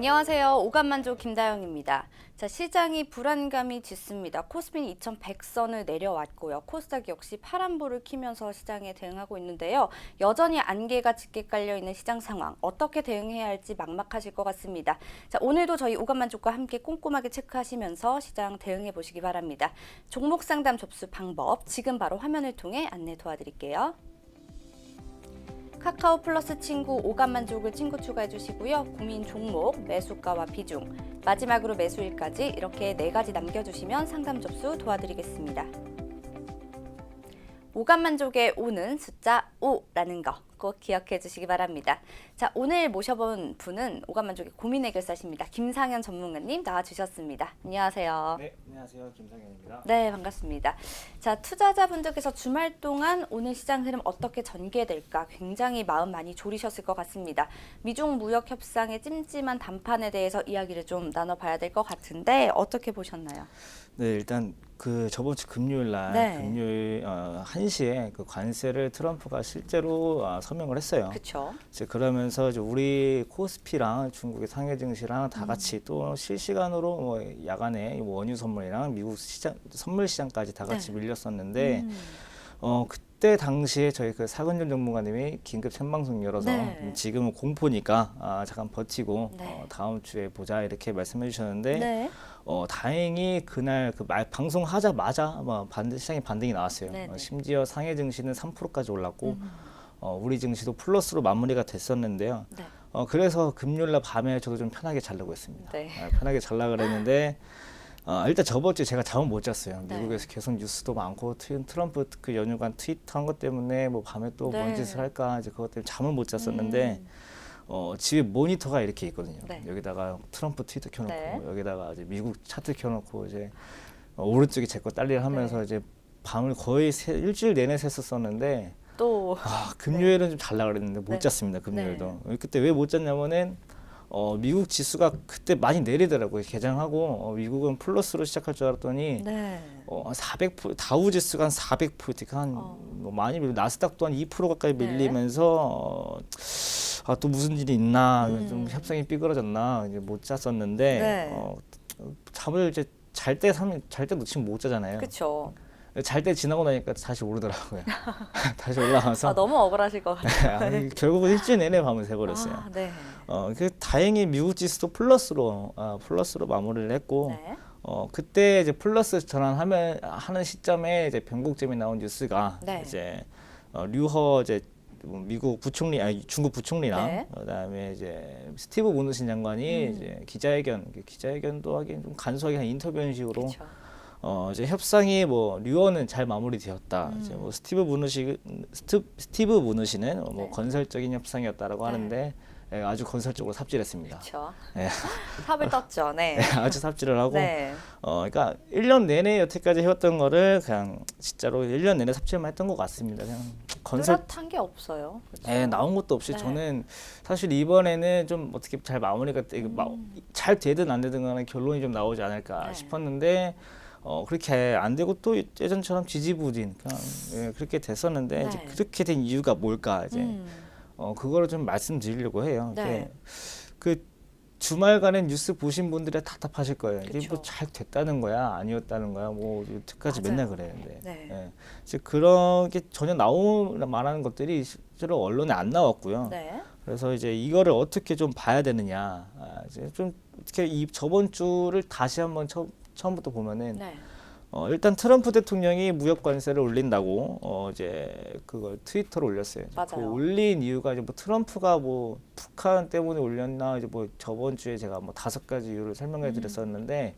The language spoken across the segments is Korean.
안녕하세요. 오감만족 김다영입니다. 자, 시장이 불안감이 짙습니다. 코스피는 2100선을 내려왔고요. 코스닥 역시 파란불을 켜면서 시장에 대응하고 있는데요. 여전히 안개가 짙게 깔려있는 시장 상황, 어떻게 대응해야 할지 막막하실 것 같습니다. 자, 오늘도 저희 오감만족과 함께 꼼꼼하게 체크하시면서 시장 대응해 보시기 바랍니다. 종목 상담 접수 방법 지금 바로 화면을 통해 안내 도와드릴게요. 카카오 플러스 친구 오감만족을 친구 추가해 주시고요. 고민 종목, 매수가와 비중, 마지막으로 매수일까지 이렇게 4가지 남겨주시면 상담 접수 도와드리겠습니다. 오감만족의 오는 숫자 5라는 거 꼭 기억해 주시기 바랍니다. 자, 오늘 모셔본 분은 오감만족의 고민 해결사십니다. 김상현 전문가님 나와주셨습니다. 안녕하세요. 네, 안녕하세요. 김상현입니다. 네, 반갑습니다. 자, 투자자분들께서 주말 동안 오늘 시장 흐름 어떻게 전개될까 굉장히 마음 많이 졸이셨을 것 같습니다. 미중 무역 협상의 찜찜한 단판에 대해서 이야기를 좀 나눠봐야 될 것 같은데 어떻게 보셨나요? 네, 일단 그 저번 주 금요일 날 네. 금요일 1시에 그 관세를 트럼프가 실제로 서명을 했어요. 그렇죠. 이제 그러면서 이제 우리 코스피랑 중국의 상해 증시랑 다 같이 또 실시간으로 뭐 야간에 원유 선물이랑 미국 시장 선물 시장까지 다 같이 네. 밀렸었는데 그때 당시에 저희 그 사근전 전문가님이 긴급 생방송 열어서 네. 지금은 공포니까 잠깐 버티고 네. 다음 주에 보자 이렇게 말씀해 주셨는데 네. 다행히 그날 그 방송하자마자 시장에 반등이 나왔어요. 네네. 심지어 상해 증시는 3%까지 올랐고 우리 증시도 플러스로 마무리가 됐었는데요. 네. 그래서 금요일날 밤에 저도 좀 편하게 자려고 했습니다. 네. 편하게 자려고 그랬는데 일단 저번 주에 제가 잠을 못 잤어요. 네. 미국에서 계속 뉴스도 많고 트럼프 그 연휴간 트윗한 것 때문에 뭐 밤에 또 네. 뭔 짓을 할까 이제 그것 때문에 잠을 못 잤었는데 집에 모니터가 이렇게 있거든요. 네. 여기다가 트럼프 트위터 켜놓고 네. 여기다가 이제 미국 차트 켜놓고 이제 오른쪽에 제 거 딸리를 하면서 네. 이제 밤을 거의 일주일 내내 샜었었는데 또 금요일은 좀 잘라 그랬는데 못 네. 잤습니다. 금요일도. 그때 왜 못 잤냐면은 미국 지수가 그때 많이 내리더라고요. 개장하고 미국은 플러스로 시작할 줄 알았더니 네. 400% 다우 지수가 한 400% 뭐 많이 밀리고 나스닥도 한 2% 가까이 네. 밀리면서 또 무슨 일이 있나 좀 협상이 삐그러졌나 이제 못 잤었는데 네. 잠을 이제 잘 때 놓치면 못 자잖아요. 그렇죠. 잘 때 지나고 나니까 다시 오르더라고요. 다시 올라가서 너무 억울하실 것 같아요. 결국은 일주일 내내 밤을 새버렸어요. 네. 다행히 미국 지수도 플러스로 마무리를 했고 네. 그때 이제 플러스 전환하는 시점에 이제 변곡점이 나온 뉴스가 네. 이제 류허 이제 미국 부총리 중국 부총리랑 네. 그다음에 이제 스티브 무누신 장관이 이제 기자회견도 하긴 좀 간소하게 한 인터뷰 형식으로 그렇죠. 이제 협상이 뭐 류어는 잘 마무리되었다. 이제 뭐 스티브 무누시는 뭐 네. 건설적인 협상이었다라고 네. 하는데 아주 건설적으로 삽질했습니다. 그렇죠. 예. 탑을 떴죠. 네. 아주 삽질을 하고 네. 그러니까 1년 내내 여태까지 해왔던 거를 그냥 진짜로 1년 내내 삽질만 했던 것 같습니다. 그냥 건설 뚜렷한 게 없어요. 그렇죠? 나온 것도 없이 네. 저는 사실 이번에는 좀 어떻게 잘 마무리가 잘 되든 안 되든 간에 결론이 좀 나오지 않을까 네. 싶었는데 그렇게 안 되고 또 예전처럼 지지부진 그냥 그렇게 됐었는데 네. 이제 그렇게 된 이유가 뭘까 이제 그거를 좀 말씀드리려고 해요. 네. 그 주말간에 뉴스 보신 분들이 답답하실 거예요. 이게 그쵸. 뭐 잘 됐다는 거야, 아니었다는 거야, 뭐 여태까지 맞아요. 맨날 그랬는데. 네. 예. 이제 그런 게 전혀 말하는 것들이 실제로 언론에 안 나왔고요. 네. 그래서 이제 이거를 어떻게 좀 봐야 되느냐. 이제 좀 어떻게 저번 주를 다시 한번 처음부터 보면은 네. 일단 트럼프 대통령이 무역 관세를 올린다고 이제 그걸 트위터로 올렸어요. 맞아요. 그 올린 이유가 이제 뭐 트럼프가 뭐 북한 때문에 올렸나 이제 뭐 저번 주에 제가 뭐 5가지 이유를 설명해 드렸었는데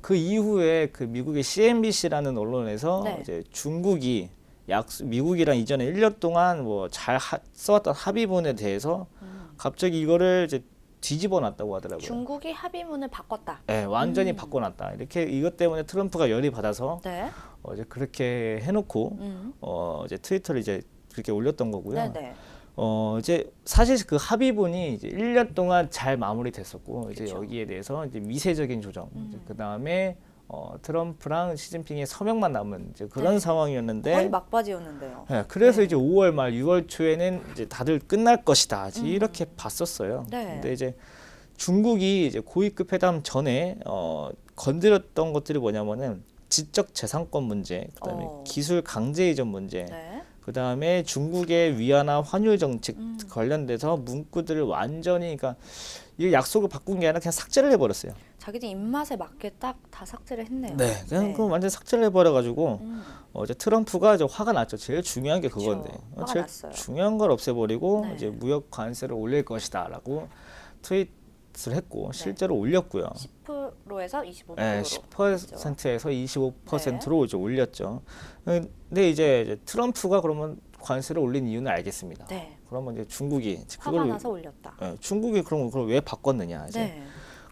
그 이후에 그 미국의 CNBC라는 언론에서 네. 이제 중국이 미국이랑 이전에 1년 동안 뭐 잘 써왔던 합의문에 대해서 갑자기 이거를 이제 뒤집어 놨다고 하더라고요. 중국이 합의문을 바꿨다. 네, 완전히 바꿔놨다. 이렇게 이것 때문에 트럼프가 열이 받아서 네. 이제 그렇게 해놓고 이제 트위터를 이제 그렇게 올렸던 거고요. 네네. 이제 사실 그 합의문이 이제 1년 동안 잘 마무리됐었고 이제 그쵸. 여기에 대해서 이제 미세적인 조정. 그 다음에 트럼프랑 시진핑의 서명만 남은 이제 그런 네. 상황이었는데 거의 막바지였는데요. 네, 그래서 네. 이제 5월 말 6월 초에는 이제 다들 끝날 것이다 이렇게 봤었어요. 네. 근데 이제 중국이 이제 고위급 회담 전에 건드렸던 것들이 뭐냐면은 지적 재산권 문제, 그다음에 기술 강제 이전 문제, 네. 그다음에 중국의 위안화 환율 정책 관련돼서 문구들을 완전히 그러니까 이 약속을 바꾼 게 아니라 그냥 삭제를 해버렸어요. 자기들 입맛에 맞게 딱 다 삭제를 했네요. 네, 그냥 그거 완전 삭제를 해버려가지고 이제 트럼프가 이제 화가 났죠. 제일 중요한 게 그건데 화가 제일 났어요. 중요한 걸 없애버리고 네. 이제 무역 관세를 올릴 것이다라고 트윗을 했고 실제로 올렸고요. 10%에서 25%로. 네, 10%에서 25%로 이제 올렸죠. 근데 이제 트럼프가 그러면 관세를 올린 이유는 알겠습니다. 네. 그러면 이제 중국이 화가 나서 올렸다. 중국이 그럼 그걸 왜 바꿨느냐 이제 네.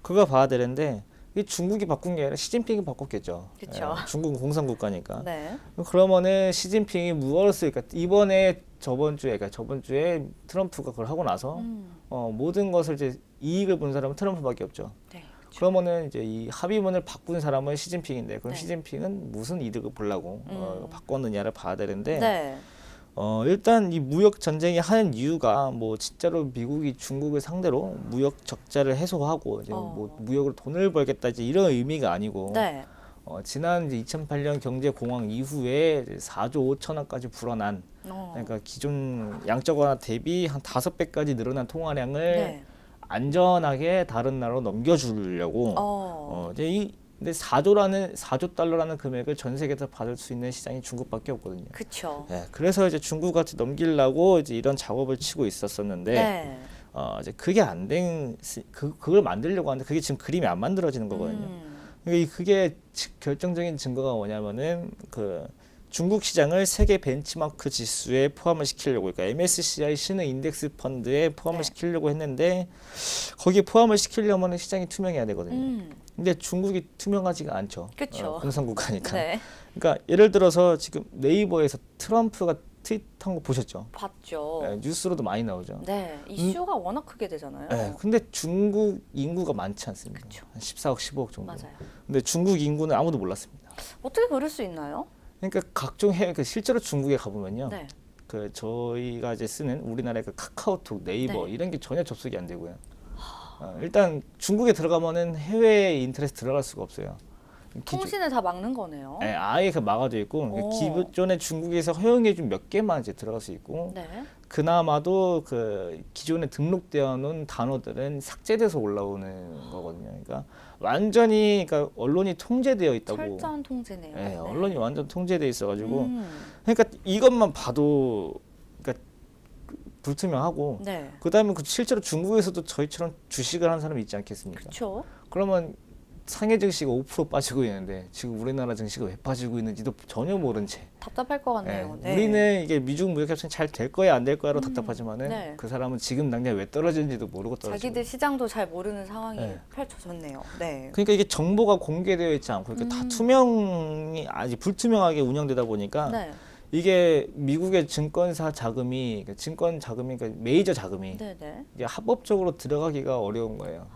그거 봐야 되는데 이 중국이 바꾼 게 아니라 시진핑이 바꿨겠죠. 그쵸. 중국은 공산국가니까. 네. 그러면은 시진핑이 무엇을 그러니까 이번에 저번 주에 트럼프가 그걸 하고 나서 모든 것을 이제 이익을 본 사람은 트럼프밖에 없죠. 네. 그러면은 이제 이 합의문을 바꾼 사람은 시진핑인데 그럼 네. 시진핑은 무슨 이득을 보려고 바꿨느냐를 봐야 되는데 네. 일단 이 무역 전쟁이 하는 이유가 뭐 진짜로 미국이 중국을 상대로 무역 적자를 해소하고 이제 뭐 무역으로 돈을 벌겠다 이제 이런 의미가 아니고 네. 지난 이제 2008년 경제 공황 이후에 이제 4조 5천억까지 불어난 그러니까 기존 양적 완화 대비 한 5배까지 늘어난 통화량을 네. 안전하게 다른 나라로 넘겨주려고 이제 근데 4조 달러라는 금액을 전 세계에서 받을 수 있는 시장이 중국밖에 없거든요. 그쵸. 네, 그래서 이제 중국한테 넘기려고 이제 이런 작업을 치고 있었었는데 네. 이제 그게 안 된 그걸 만들려고 하는데 그게 지금 그림이 안 만들어지는 거거든요. 그러니까 그게 결정적인 증거가 뭐냐면은 그 중국 시장을 세계 벤치마크 지수에 포함을 시키려고 그러니까 MSCI 신흥 인덱스 펀드에 포함을 네. 시키려고 했는데 거기에 포함을 시키려면 시장이 투명해야 되거든요. 근데 중국이 투명하지가 않죠. 그쵸. 공산국가니까. 네. 그러니까 예를 들어서 지금 네이버에서 트럼프가 트윗한 거 보셨죠? 봤죠. 네, 뉴스로도 많이 나오죠. 네. 이슈가 워낙 크게 되잖아요. 네, 근데 중국 인구가 많지 않습니다. 그쵸. 한 14억, 15억 정도. 맞아요. 근데 중국 인구는 아무도 몰랐습니다. 어떻게 그럴 수 있나요? 그러니까 각종 실제로 중국에 가보면요. 네. 그 저희가 이제 쓰는 우리나라의 그 카카오톡, 네이버 네. 이런 게 전혀 접속이 안 되고요. 일단 중국에 들어가면은 해외 인터넷 들어갈 수가 없어요. 통신을 다 막는 거네요. 네, 아예 그 막아져 있고 오. 기존에 중국에서 허용해준 몇 개만 이제 들어갈 수 있고 네. 그나마도 그 기존에 등록되어 놓은 단어들은 삭제돼서 올라오는 거거든요. 그러니까 완전히 그러니까 언론이 통제되어 있다고. 철저한 통제네요. 네, 네. 언론이 완전 통제돼 있어가지고 그러니까 이것만 봐도 그러니까 불투명하고 네. 그다음에 실제로 중국에서도 저희처럼 주식을 하는 사람이 있지 않겠습니까? 그렇죠. 그러면 상해 증시가 5% 빠지고 있는데 지금 우리나라 증시가 왜 빠지고 있는지도 전혀 모른 채. 답답할 것 같네요. 네. 우리는 이게 미중 무역 협상이 잘 될 거야 안 될 거야로 답답하지만은 네. 그 사람은 지금 당장 왜 떨어지는지도 모르고 떨어지고. 자기들 시장도 잘 모르는 상황이 네. 펼쳐졌네요. 네. 그러니까 이게 정보가 공개되어 있지 않고 이렇게 다 투명이 아직 불투명하게 운영되다 보니까 네. 이게 미국의 증권사 자금이 그러니까 메이저 자금이 네, 네. 이게 합법적으로 들어가기가 어려운 거예요.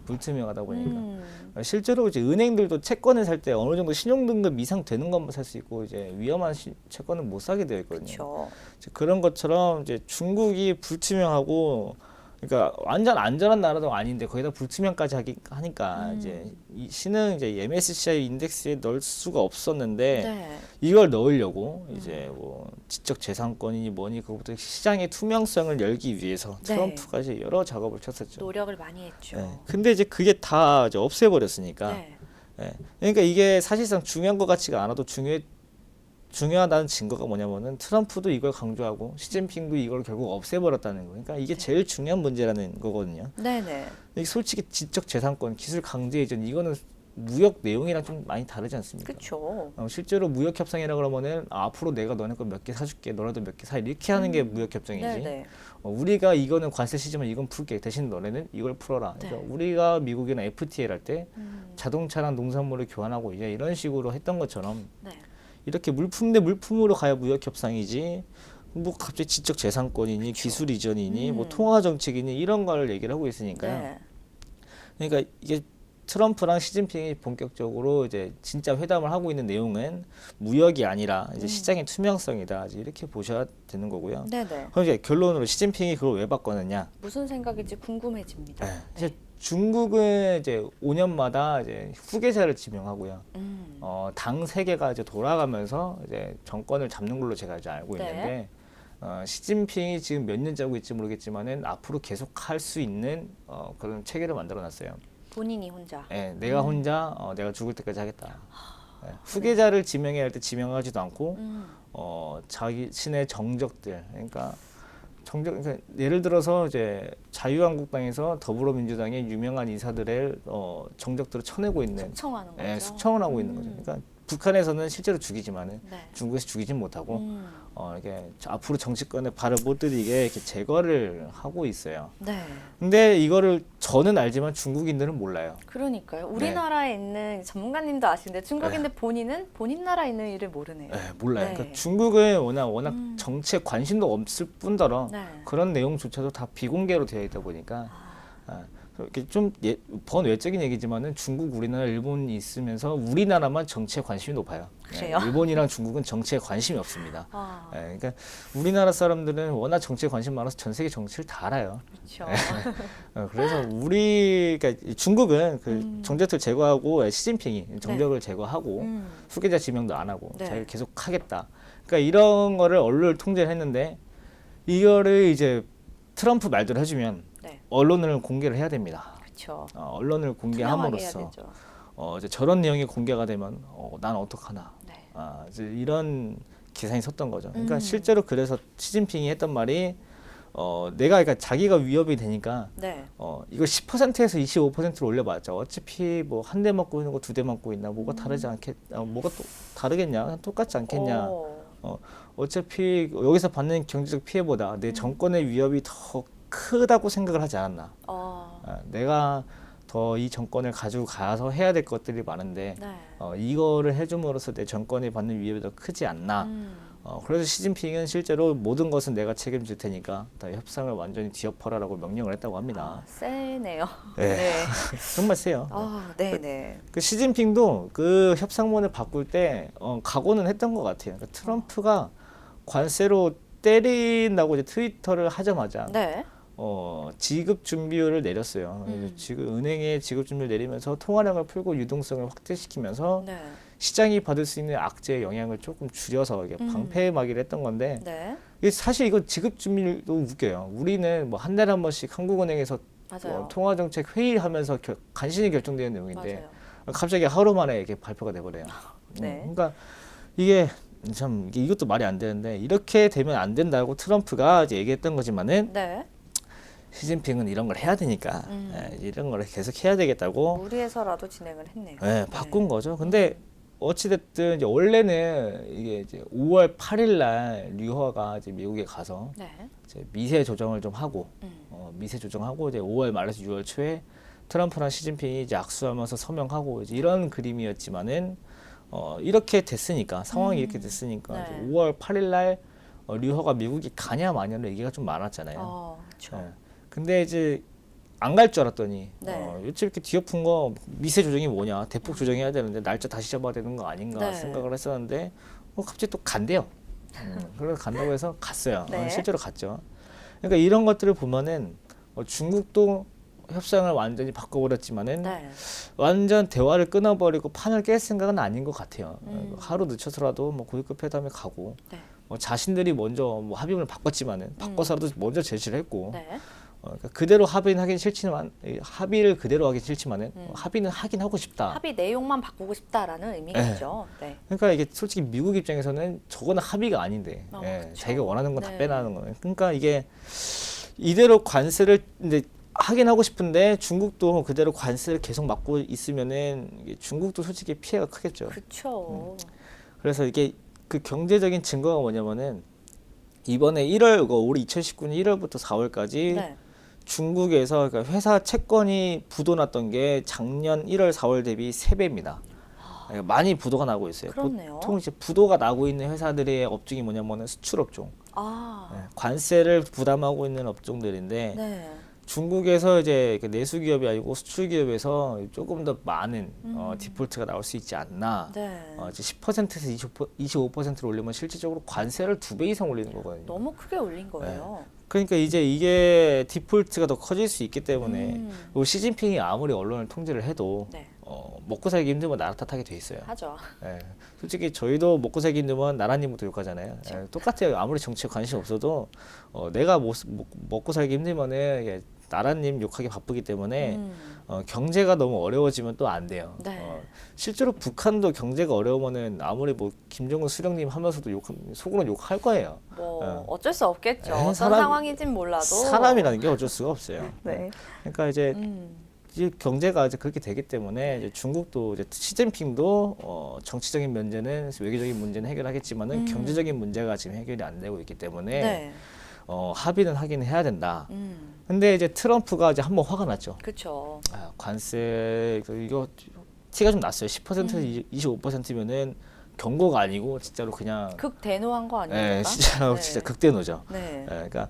불투명하다 보니까. 실제로 이제 은행들도 채권을 살 때 어느 정도 신용등급 이상 되는 것만 살 수 있고 이제 위험한 채권은 못 사게 되어 있거든요. 그렇죠. 그런 것처럼 이제 중국이 불투명하고 그러니까 완전 안전한 나라도 아닌데 거기다 불투명까지 하니까 이제 이 신흥 이제 MSCI 인덱스에 넣을 수가 없었는데 네. 이걸 넣으려고 이제 뭐 지적 재산권이니 뭐니 그것부터 시장의 투명성을 열기 위해서 네. 트럼프가 이제 여러 작업을 쳤었죠. 노력을 많이 했죠. 네. 근데 이제 그게 다 이제 없애버렸으니까. 네. 네. 그러니까 이게 사실상 중요한 것 같지가 않아도 중요하다는 증거가 뭐냐면은 트럼프도 이걸 강조하고 시진핑도 이걸 결국 없애버렸다는 거. 그러니까 이게 제일 중요한 문제라는 거거든요. 네, 네. 이게 솔직히 지적 재산권, 기술 강제 이전 이거는 무역 내용이랑 좀 많이 다르지 않습니까? 그렇죠. 실제로 무역 협상이라 그러면은 앞으로 내가 너네 거 몇 개 사줄게, 너네도 몇 개 사 이렇게 하는 게 무역 협정이지. 네, 네. 우리가 이거는 관세 시지만 이건 풀게 대신 너네는 이걸 풀어라. 그러니까 네. 우리가 미국이나 FTA를 할 때 자동차랑 농산물을 교환하고 이제 이런 식으로 했던 것처럼 네. 이렇게 물품 대 물품으로 가야 무역 협상이지. 뭐 갑자기 지적 재산권이니 기술 이전이니 뭐 통화 정책이니 이런 걸 얘기를 하고 있으니까요. 네. 그러니까 이게 트럼프랑 시진핑이 본격적으로 이제 진짜 회담을 하고 있는 내용은 무역이 아니라 이제 시장의 투명성이다. 이제 이렇게 보셔야 되는 거고요. 네, 네. 그럼 이제 결론으로 시진핑이 그걸 왜 바꿨느냐? 무슨 생각일지 궁금해집니다. 이제 중국은 이제 5년마다 이제 후계자를 지명하고요. 당 세개가 이제 돌아가면서 이제 정권을 잡는 걸로 제가 이제 알고 네. 있는데 시진핑이 지금 몇 년 짜고 있지 모르겠지만은 앞으로 계속 할 수 있는 그런 체계를 만들어 놨어요. 본인이 혼자. 예, 내가 혼자 내가 죽을 때까지 하겠다. 예, 후계자를 지명해야 할 때 지명하지도 않고 자신의 정적들 그러니까 그러니까 예를 들어서 이제 자유한국당에서 더불어민주당의 유명한 인사들의 정적들을 쳐내고 있는 숙청하는 거죠. 예, 숙청을 하고 있는 거죠. 그러니까 북한에서는 실제로 죽이지만은 네. 중국에서 죽이진 못하고 이게 앞으로 정치권에 발을 못 들이게 이렇게 제거를 하고 있어요. 네. 근데 이거를 저는 알지만 중국인들은 몰라요. 그러니까요. 우리나라에 있는 전문가님도 아시는데 중국인들 본인은 본인 나라에 있는 일을 모르네요. 네, 몰라요. 네. 그러니까 중국은 워낙 정치에 관심도 없을 뿐더러 네. 그런 내용조차도 다 비공개로 되어 있다 보니까 이렇게 좀 번외적인 얘기지만은 중국, 우리나라, 일본이 있으면서 우리나라만 정치에 관심이 높아요. 그래요? 일본이랑 중국은 정치에 관심이 없습니다. 아, 그러니까 우리나라 사람들은 워낙 정치에 관심 많아서 전 세계 정치를 다 알아요. 그렇죠. 그래서 그러니까 중국은 그 정적들 제거하고 시진핑이 정적을 제거하고 후계자 지명도 안 하고 네. 자기가 계속 하겠다. 그러니까 이런 거를 언론을 통제를 했는데 이거를 이제 트럼프 말대로 해주면 네. 언론을 공개를 해야 됩니다. 그렇죠. 언론을 투명하게 해야 공개함으로써 되죠. 이제 저런 내용이 공개가 되면 난 어떡하나. 네. 이제 이런 기사이 섰던 거죠. 그러니까 실제로 그래서 시진핑이 했던 말이 그러니까 자기가 위협이 되니까 네. 이걸 10%에서 25%로 올려봤자 어차피 뭐 한 대 맞고 있는 거 두 대 맞고 있나 뭐가 다르지 뭐가 또 다르겠냐 그냥 똑같지 않겠냐 어차피 여기서 받는 경제적 피해보다 내 정권의 위협이 더 크다고 생각을 하지 않았나. 내가 더 이 정권을 가지고 가서 해야 될 것들이 많은데 네. 이거를 해줌으로써 내 정권이 받는 위협이 더 크지 않나. 그래서 시진핑은 실제로 모든 것은 내가 책임질 테니까 다 협상을 완전히 뒤엎어라라고 명령을 했다고 합니다. 세네요. 네. 네. 정말 세요. 네, 네. 그 시진핑도 그 협상문을 바꿀 때 각오는 했던 것 같아요. 그러니까 트럼프가 관세로 때린다고 이제 트위터를 하자마자 네. 지급 준비율을 내렸어요. 지금 은행에 지급 준비를 내리면서 통화량을 풀고 유동성을 확대시키면서 네. 시장이 받을 수 있는 악재의 영향을 조금 줄여서 이게 방패막이를 했던 건데 네. 이게 사실 이거 지급 준비율도 웃겨요. 우리는 뭐 한 달에 한 번씩 한국은행에서 맞아요. 통화정책 회의하면서 간신히 결정되는 내용인데 맞아요. 갑자기 하루 만에 이렇게 발표가 돼버려요. 네. 그러니까 이게 참 이것도 말이 안 되는데 이렇게 되면 안 된다고 트럼프가 이제 얘기했던 거지만은 네. 시진핑은 이런 걸 해야 되니까 이런 걸 계속 해야 되겠다고 무리해서라도 진행을 했네요. 바꾼 거죠. 근데 어찌됐든 이제 원래는 이게 이제 5월 8일 날 류허가 이제 미국에 가서 네. 이제 미세 조정을 좀 하고 미세 조정하고 이제 5월 말에서 6월 초에 트럼프랑 시진핑이 이제 악수하면서 서명하고 이제 이런 그림이었지만은 이렇게 됐으니까 상황이 이렇게 됐으니까 네. 이제 5월 8일 날 류허가 미국에 가냐 마냐는 얘기가 좀 많았잖아요. 그렇죠. 네. 근데 이제 안 갈 줄 알았더니 네. 요즘 이렇게 뒤엎은 거 미세 조정이 뭐냐 대폭 조정해야 되는데 날짜 다시 잡아야 되는 거 아닌가 네. 생각을 했었는데 갑자기 또 간대요. 그래서 간다고 해서 갔어요. 네. 실제로 갔죠. 그러니까 이런 것들을 보면은 중국도 협상을 완전히 바꿔버렸지만은 네. 완전 대화를 끊어버리고 판을 깰 생각은 아닌 것 같아요. 하루 늦춰서라도 뭐 고위급 회담에 가고 네. 자신들이 먼저 뭐 합의문을 바꿨지만은 바꿔서라도 먼저 제시를 했고 네. 그러니까 그대로 합의는 하긴 싫지만 합의를 그대로 하긴 싫지만은 합의는 하긴 하고 싶다. 합의 내용만 바꾸고 싶다라는 의미겠죠. 네. 그러니까 이게 솔직히 미국 입장에서는 저거는 합의가 아닌데 그쵸. 자기가 원하는 건 다 네. 빼라는 거예요. 그러니까 이게 이대로 관세를 이제 하긴 하고 싶은데 중국도 그대로 관세를 계속 막고 있으면은 이게 중국도 솔직히 피해가 크겠죠. 그렇죠. 그래서 이게 그 경제적인 증거가 뭐냐면은 이번에 1월 올해 2019년 1월부터 4월까지 네. 중국에서 그러니까 회사 채권이 부도났던 게 작년 1월 4월 대비 3배입니다. 그러니까 많이 부도가 나고 있어요. 그렇네요. 보통 이제 부도가 나고 있는 회사들의 업종이 뭐냐면은 수출 업종, 아. 관세를 부담하고 있는 업종들인데 네. 중국에서 이제 그 내수 기업이 아니고 수출 기업에서 조금 더 많은 디폴트가 나올 수 있지 않나. 네. 이제 10%에서 25%를 올리면 실질적으로 관세를 2배 이상 올리는 거거든요. 너무 크게 올린 거예요. 그러니까 이제 이게 디폴트가 더 커질 수 있기 때문에 그리고 시진핑이 아무리 언론을 통제를 해도 네. 먹고 살기 힘들면 나라 탓하게 돼 있어요. 하죠. 예. 솔직히 저희도 먹고 살기 힘들면 나라님부터 욕하잖아요. 예, 똑같아요. 아무리 정치에 관심 없어도 내가 먹고 살기 힘들면은 나라님 욕하기 바쁘기 때문에 경제가 너무 어려워지면 또 안 돼요. 네. 실제로 북한도 경제가 어려우면은 아무리 뭐 김정은 수령님 하면서도 속으로 욕할 거예요. 뭐 어쩔 수 없겠죠. 네, 어떤 상황인진 몰라도. 사람이라는 게 어쩔 수가 없어요. 네. 그러니까 이제 경제가 이제 그렇게 되기 때문에 이제 중국도 이제 시진핑도 정치적인 문제는 외교적인 문제는 해결하겠지만은 경제적인 문제가 지금 해결이 안 되고 있기 때문에 네. 합의는 하긴 해야 된다. 근데 이제 트럼프가 이제 한번 화가 났죠. 그렇죠. 관세 이거 티가 좀 났어요. 10%에서 25%면은 경고가 아니고 진짜로 그냥 극대노한 거 아닙니까? 진짜 네. 진짜 극대노죠. 네. 그러니까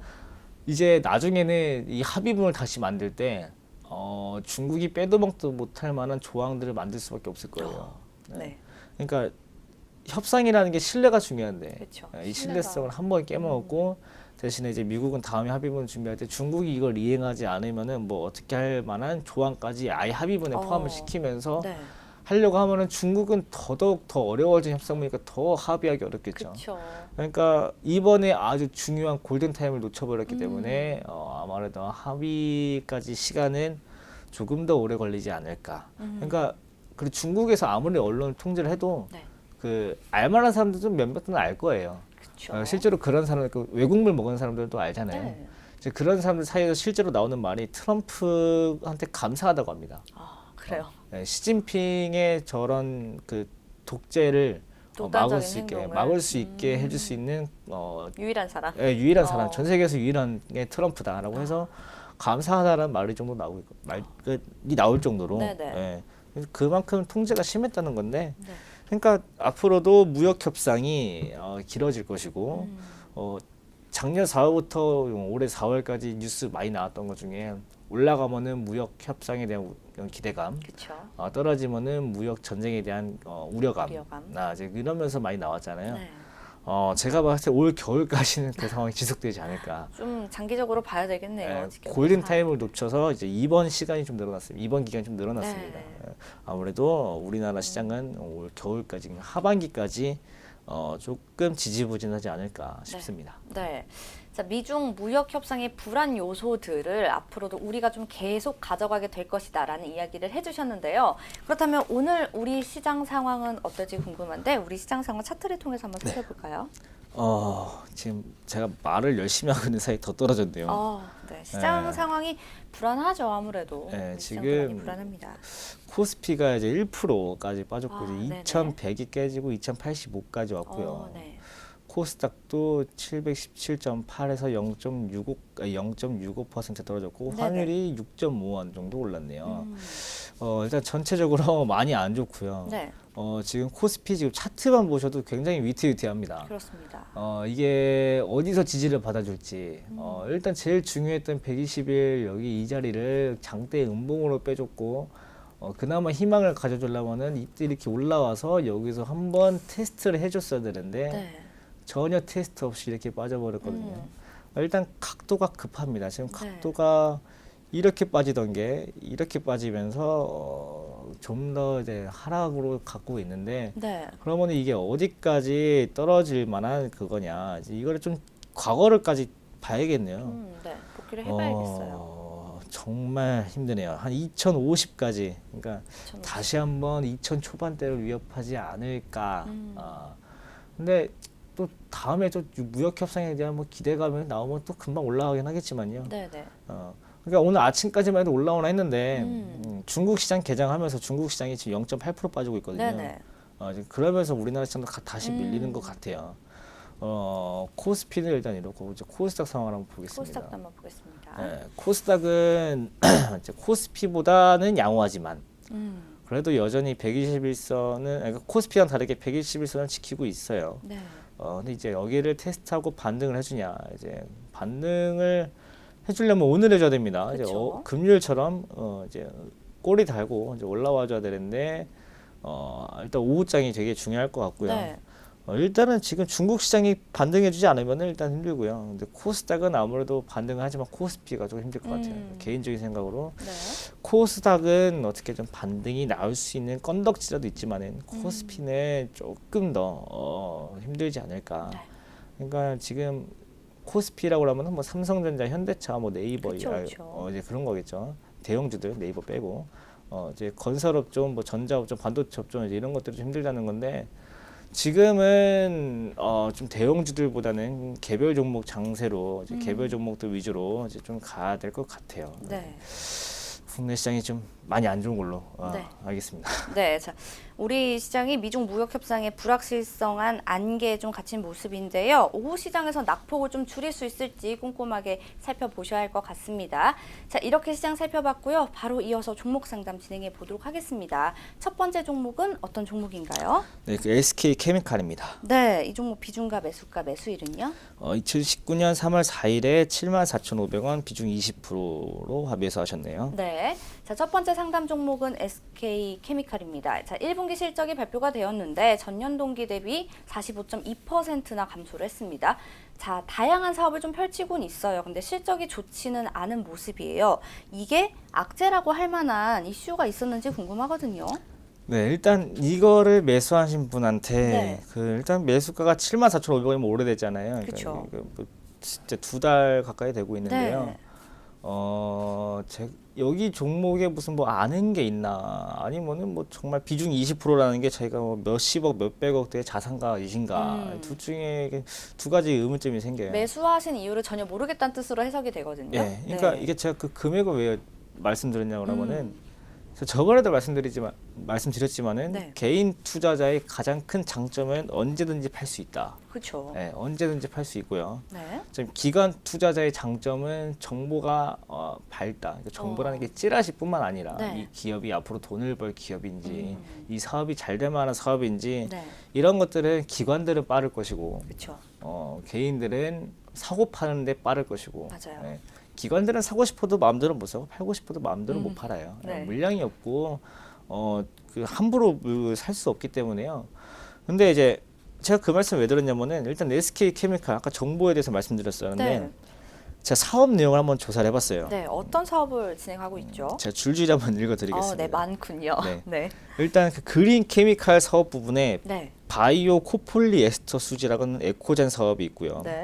이제 나중에는 이 합의문을 다시 만들 때 중국이 빼도 먹도 못할 만한 조항들을 만들 수밖에 없을 거예요. 네. 그러니까 협상이라는 게 신뢰가 중요한데 그쵸. 이 신뢰성을 한 번 깨먹었고 대신에 이제 미국은 다음에 합의문 준비할 때 중국이 이걸 이행하지 않으면은 뭐 어떻게 할 만한 조항까지 아예 합의문에 포함을 시키면서 네. 하려고 하면은 중국은 더더욱 더 어려워진 협상이니까 더 합의하기 어렵겠죠. 그렇죠. 그러니까 이번에 아주 중요한 골든 타임을 놓쳐버렸기 때문에 아무래도 합의까지 시간은 조금 더 오래 걸리지 않을까. 그러니까 그리고 중국에서 아무리 언론을 통제를 해도 네. 그 알만한 사람들도 몇몇은 알 거예요. 그렇죠. 실제로 그런 사람, 그 외국물 먹은 사람들도 알잖아요. 네. 이제 그런 사람들 사이에서 실제로 나오는 말이 트럼프한테 감사하다고 합니다. 그래요. 시진핑의 저런 그 독재를 막을 수 있게 행동을. 막을 수 있게 해줄 수 있는 유일한 사람. 유일한 사람, 전 세계에서 유일한 게 트럼프다라고 해서 감사하다라는 말이 정도 나오고 있고 말이 나올 정도로 네네. 그래서 그만큼 통제가 심했다는 건데 네. 그러니까 앞으로도 무역 협상이 길어질 것이고 작년 4월부터 올해 4월까지 뉴스 많이 나왔던 것 중에 올라가면은 무역 협상에 대한 기대감, 그렇죠. 떨어지면은 무역 전쟁에 대한 우려감, 우려감. 이제 이러면서 많이 나왔잖아요. 네. 제가 봤을 때 올 겨울까지는 그 상황이 지속되지 않을까. 좀 장기적으로 봐야 되겠네요. 골든 타임을 놓쳐서 이제 입원 시간이 좀 늘어났습니다. 입원 기간이 좀 늘어났습니다. 네. 아무래도 우리나라 시장은 올 겨울까지, 하반기까지 조금 지지부진하지 않을까 싶습니다. 네. 자, 미중 무역 협상의 불안 요소들을 앞으로도 우리가 좀 계속 가져가게 될 것이다라는 이야기를 해주셨는데요. 그렇다면 오늘 우리 시장 상황은 어떨지 궁금한데 우리 시장 상황 차트를 통해서 한번 살펴볼까요? 지금 제가 말을 열심히 하고 있는 사이 더 떨어졌네요. 네. 시장 네. 상황이 불안하죠, 아무래도. 네, 시장 지금 불안이 불안합니다. 코스피가 이제 1%까지 빠졌고 네네. 이제 2,100이 깨지고 2,085까지 왔고요. 네. 코스닥도 717.8에서 0.65% 떨어졌고 네네. 환율이 6.5원 정도 올랐네요. 일단 전체적으로 많이 안 좋고요. 네, 지금 코스피 지금 차트만 보셔도 굉장히 위태위태합니다. 그렇습니다. 이게 어디서 지지를 받아줄지 일단 제일 중요했던 120일 여기 이 자리를 장대 음봉으로 빼줬고 그나마 희망을 가져주려면은 이때 이렇게 올라와서 여기서 한번 테스트를 해줬어야 되는데 네. 전혀 테스트 없이 이렇게 빠져버렸거든요. 일단 각도가 급합니다. 지금 네. 각도가 이렇게 빠지던 게 이렇게 빠지면서 좀 더 이제 하락으로 갖고 있는데 네. 그러면 이게 어디까지 떨어질 만한 그거냐 이제 이거를 좀 과거를까지 봐야겠네요. 네. 복귀를 해봐야겠어요. 정말 힘드네요. 한 2050까지 그러니까 2050. 다시 한번 2000 초반대를 위협하지 않을까. 근데 또 다음에 또 무역 협상에 대한 뭐 기대감이 나오면 또 금방 올라가긴 하겠지만요. 네네. 그러니까 오늘 아침까지만 해도 올라오나 했는데 중국 시장 개장하면서 중국 시장이 지금 0.8% 빠지고 있거든요. 네네. 지금 그러면서 우리나라 시장도 다시 밀리는 것 같아요. 코스피는 일단 이렇고 이제 코스닥 상황을 한번 보겠습니다. 코스닥도 한번 보겠습니다. 네, 코스닥은 이제 코스피보다는 양호하지만 그래도 여전히 121선은 그러니까 코스피랑 다르게 121선을 지키고 있어요. 네. 근데 이제 여기를 테스트하고 반등을 해주냐 이제 반등을 해주려면 오늘 해줘야 됩니다. 이제 그쵸. 금요일처럼 이제 꼬리 달고 이제 올라와줘야 되는데 일단 오후장이 되게 중요할 것 같고요. 네. 일단은 지금 중국 시장이 반등해주지 않으면 일단 힘들고요. 근데 코스닥은 아무래도 반등을 하지만 코스피가 좀 힘들 것 같아요. 개인적인 생각으로 네. 코스닥은 어떻게 좀 반등이 나올 수 있는 건덕지라도 있지만은 코스피는 조금 더 힘들지 않을까. 네. 그러니까 지금 코스피라고 하면 뭐 삼성전자, 현대차, 뭐 네이버 그쵸, 그쵸. 이제 그런 거겠죠. 대형주들 네이버 빼고 이제 건설업종, 뭐 전자업종, 반도체업종 이제 이런 것들이 좀 힘들다는 건데 지금은 좀 대형주들보다는 개별 종목 장세로 이제 개별 종목들 위주로 이제 좀 가야 될 것 같아요. 네. 국내 시장이 좀 많이 안 좋은 걸로 네. 알겠습니다. 네, 자, 우리 시장이 미중 무역 협상에 불확실성한 안개에 좀 갇힌 모습인데요. 오후 시장에서 낙폭을 좀 줄일 수 있을지 꼼꼼하게 살펴보셔야 할 것 같습니다. 자, 이렇게 시장 살펴봤고요. 바로 이어서 종목 상담 진행해 보도록 하겠습니다. 첫 번째 종목은 어떤 종목인가요? 네, 그 SK 케미칼입니다. 네, 이 종목 비중가 매수가 매수일은요? 2019년 3월 4일에 74,500원 비중 20%로 매수하셨네요. 네. 자, 첫 번째 상담 종목은 SK 케미칼입니다. 자, 1분기 실적이 발표가 되었는데 전년 동기 대비 45.2%나 감소를 했습니다. 자, 다양한 사업을 좀 펼치곤 있어요. 근데 실적이 좋지는 않은 모습이에요. 이게 악재라고 할 만한 이슈가 있었는지 궁금하거든요. 네, 일단 이거를 매수하신 분한테 네. 일단 매수가가 74,500원이면 오래됐잖아요. 그쵸. 그러니까 뭐 진짜 2달 가까이 되고 있는데요. 네. 여기 종목에 무슨 뭐 아는 게 있나 아니면은 뭐 정말 비중 20%라는 게 자기가 뭐 몇십억 몇백억대의 자산가이신가 둘 중에 두 가지 의문점이 생겨요. 매수하신 이유를 전혀 모르겠다는 뜻으로 해석이 되거든요. 예, 그러니까 네. 이게 제가 그 금액을 왜 말씀드렸냐 그러면은 저번에도 말씀드렸지만은 네. 개인 투자자의 가장 큰 장점은 언제든지 팔 수 있다. 그렇죠. 예, 언제든지 팔 수 있고요. 네. 지금 기관 투자자의 장점은 정보가 밝다. 그러니까 정보라는 게 찌라시뿐만 아니라 네. 이 기업이 앞으로 돈을 벌 기업인지 이 사업이 잘 될 만한 사업인지 네. 이런 것들은 기관들은 빠를 것이고 그렇죠. 개인들은 사고 파는데 빠를 것이고 맞아요. 예, 기관들은 사고 싶어도 마음대로 못 사고 팔고 싶어도 마음대로 못 팔아요. 네. 물량이 없고 그 함부로 살 수 없기 때문에요. 근데 이제 제가 그 말씀 왜 드렸냐면은 일단 SK 케미칼 아까 정보에 대해서 말씀드렸었는데 네. 제가 사업 내용을 한번 조사를 해봤어요. 네, 어떤 사업을 진행하고 있죠? 제가 줄줄이 한번 읽어드리겠습니다. 네, 많군요. 네. 네. 일단 그 그린 케미칼 사업 부분에 네. 바이오 코폴리에스터 수지라는 에코젠 사업이 있고요. 네.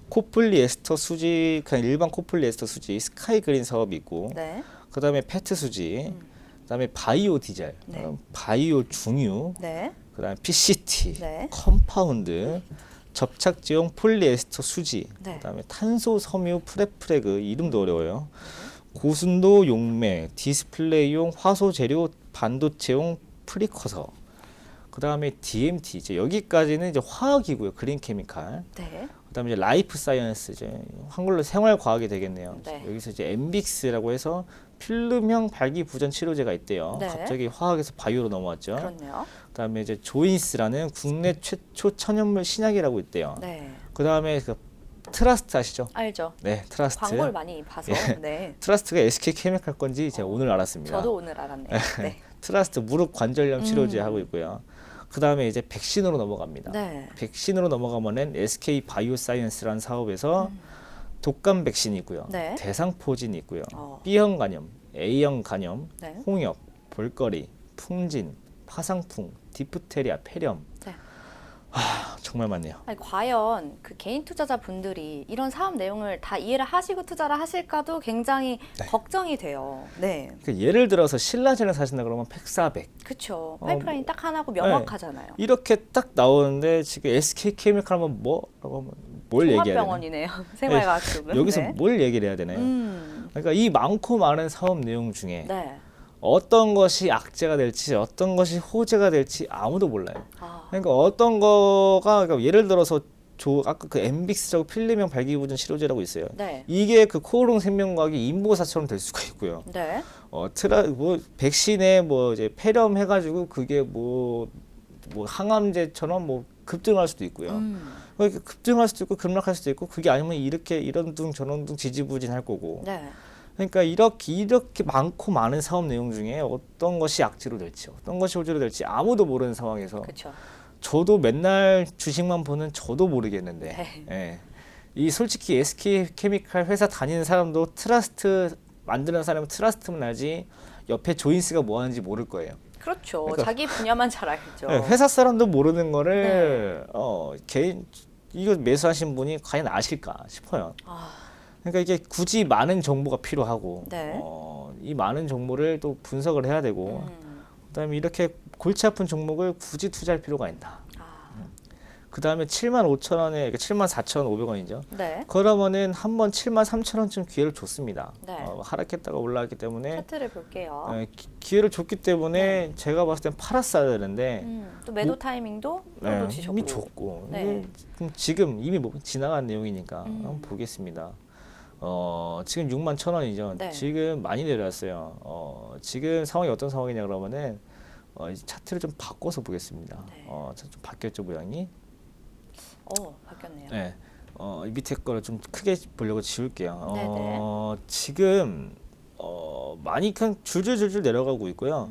코폴리에스터 수지 그냥 일반 코폴리에스터 수지 스카이 그린 사업이 있고 네. 그다음에 페트 수지 그다음에 바이오 디젤 네. 바이오 중유 네. 그다음에 PCT 네. 컴파운드 접착제용 폴리에스터 수지 네. 그다음에 탄소 섬유 프레프레그 이름도 어려워요. 고순도 용매 디스플레이용 화소 재료 반도체용 프리커서 그다음에 DMT 이제 여기까지는 이제 화학이고요. 그린 케미칼. 네. 그다음에 이제 라이프 사이언스 이제 한글로 생활 과학이 되겠네요. 네. 여기서 이제 엠빅스라고 해서 필름형 발기부전 치료제가 있대요. 네. 갑자기 화학에서 바이오로 넘어왔죠. 그렇네요. 그다음에 이제 조인스라는 국내 최초 천연물 신약이라고 있대요. 네. 그다음에 그 트러스트 아시죠? 알죠. 네, 트러스트. 광고를 많이 봐서. 예. 네. 트러스트가 SK 케미칼 건지 제가 오늘 알았습니다. 저도 오늘 알았네요. 네. 트러스트 무릎 관절염 치료제 하고 있고요. 그다음에 이제 백신으로 넘어갑니다. 네. 백신으로 넘어가면은 SK 바이오사이언스라는 사업에서 독감 백신이 있고요. 네. 대상포진이 있고요. 어. B형 간염, A형 간염, 네. 홍역, 볼거리, 풍진, 파상풍, 디프테리아, 폐렴. 네. 정말 많네요. 아니, 과연 그 개인 투자자분들이 이런 사업 내용을 다 이해를 하시고 투자를 하실까도 굉장히 걱정이 돼요. 네. 그러니까 예를 들어서 신라젠을 사신다 그러면 팩사백 그렇죠. 파이프라인 딱 하나고 네. 명확하잖아요. 이렇게 딱 나오는데 지금 SK 케미칼 하면 뭐라고 하면 뭘 얘기해야 되나? 종합병원이네요. 생활과학 쪽은. 여기서 네. 뭘 얘기를 해야 되나요? 그러니까 이 많고 많은 사업 내용 중에 네. 어떤 것이 악재가 될지 어떤 것이 호재가 될지 아무도 몰라요. 아, 그러니까 어떤 거가 그러니까 예를 들어서 아까 그 엠빅스라고 필름형 발기부전 치료제라고 있어요. 네. 이게 그 코오롱 생명과학이 인보사처럼 될 수가 있고요. 네. 뭐 백신에 뭐 이제 폐렴 해가지고 그게 뭐 항암제처럼 뭐 급등할 수도 있고요. 급등할 수도 있고 급락할 수도 있고 그게 아니면 이렇게 이런 둥 저런 둥 지지부진할 거고. 네. 그러니까 이렇게 많고 많은 사업 내용 중에 어떤 것이 악재로 될지 어떤 것이 호재로 될지 아무도 모르는 상황에서 그렇죠. 저도 맨날 주식만 보는 저도 모르겠는데 네. 예. 이 솔직히 SK케미칼 회사 다니는 사람도 트러스트 만드는 사람은 트러스트만 알지 옆에 조인스가 뭐 하는지 모를 거예요. 그렇죠. 그러니까- 자기 분야만 잘 알죠. 예, 회사 사람도 모르는 거를 개인 이거 매수하신 분이 과연 아실까 싶어요. 아, 그러니까 이게 굳이 많은 정보가 필요하고 네. 이 많은 정보를 또 분석을 해야 되고 그다음에 이렇게 골치 아픈 종목을 굳이 투자할 필요가 있다. 아, 그다음에 75,000원에 그러니까 74,500원이죠. 네. 그러면은 한번 73,000원쯤 기회를 줬습니다. 네. 하락했다가 올라왔기 때문에 차트를 볼게요. 기회를 줬기 때문에 제가 봤을 땐 팔았어야 되는데 또 매도 타이밍도 또 놓치셨고. 이미 줬고 네. 그럼 지금 이미 뭐 지나간 내용이니까 한번 보겠습니다. 지금 61,000원이죠. 네. 지금 많이 내려왔어요. 지금 상황이 어떤 상황이냐 그러면은 이 차트를 좀 바꿔서 보겠습니다. 네. 좀 바뀌었죠 모양이. 바뀌었네요. 네. 이 밑에 거를 좀 크게 보려고 지울게요. 네네. 지금 많이 그냥 줄줄줄줄 내려가고 있고요.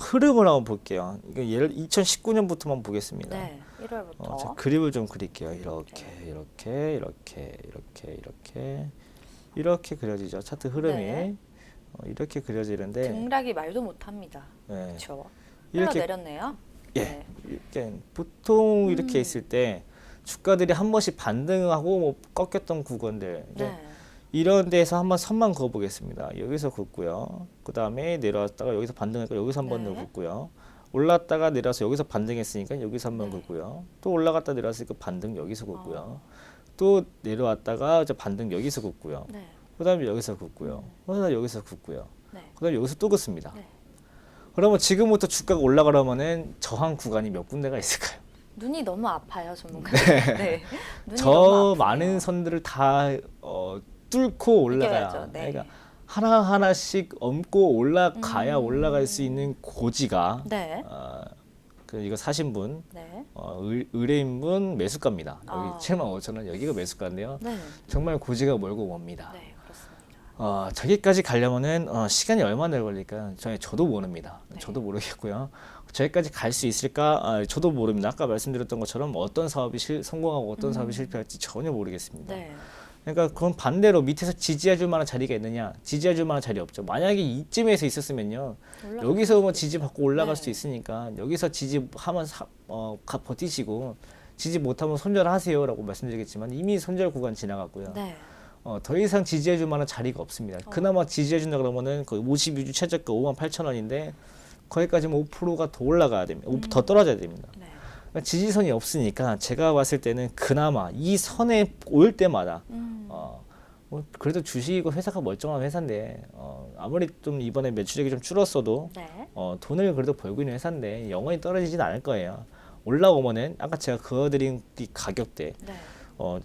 흐름을 한번 볼게요. 이거 예를 2019년부터만 보겠습니다. 네. 1월부터. 자, 그림을 좀 그릴게요. 이렇게 그려지죠. 차트 흐름이 네. 이렇게 그려지는데 등락이 말도 못합니다. 네. 그렇죠. 이렇게 흘러내렸네요. 예, 네. 이렇게 보통 이렇게 있을 때 주가들이 한 번씩 반등하고 뭐 꺾였던 구간들 네. 이런 데서 한번 선만 그어 보겠습니다. 여기서 긋고요. 그 다음에 내려왔다가 여기서 반등했고 여기서 한번 더 네. 긋고요. 올랐다가 내려와서 여기서 반등했으니까 여기서 한번 네. 긋고요. 또 올라갔다 내려왔으니까 반등 여기서 긋고요. 또 내려왔다가 이제 반등 여기서 긋고요. 네. 그 다음에 여기서 긋고요. 그다음에 여기서 긋고요. 네. 그 다음에 여기서 또 긋습니다. 네. 그러면 지금부터 주가가 올라가려면은 저항 구간이 몇 군데가 있을까요? 눈이 너무 아파요, 전문가. 네. 눈이 저 너무 아프네요. 많은 선들을 다 뚫고 올라가야. 이겨야죠. 네. 그러니까 하나하나씩 얹고 올라가야 올라갈 수 있는 고지가 네. 이거 사신 분 네. 의뢰인분 매수가입니다. 아. 여기 75,000원 여기가 매수가인데요. 네. 정말 고지가 멀고 멉니다. 네, 그렇습니다. 저기까지 가려면은 시간이 얼마나 걸릴까? 저도 모릅니다. 네. 저도 모르겠고요. 저기까지 갈 수 있을까? 저도 모릅니다. 아까 말씀드렸던 것처럼 어떤 사업이 성공하고 어떤 사업이 실패할지 전혀 모르겠습니다. 네. 그러니까 그건 반대로 밑에서 지지해줄 만한 자리가 있느냐? 지지해줄 만한 자리 없죠. 만약에 이쯤에서 있었으면요, 올라갈 여기서 뭐 지지받고 올라갈 네. 수 있으니까 여기서 지지하면 버티시고 지지 못하면 손절하세요라고 말씀드리겠지만 이미 손절 구간 지나갔고요. 네. 더 이상 지지해줄 만한 자리가 없습니다. 그나마 지지해준다 그러면은 거의 52주 최저가 58,000원인데 거기까지는 5%가 더 올라가야 됩니다. 더 떨어져야 됩니다. 네. 그러니까 지지선이 없으니까 제가 봤을 때는 그나마 이 선에 올 때마다 뭐 그래도 주식이고 회사가 멀쩡한 회사인데 아무리 좀 이번에 매출액이 좀 줄었어도 네. 돈을 그래도 벌고 있는 회사인데 영원히 떨어지진 않을 거예요. 올라오면은 아까 제가 그어드린 이 가격대 네.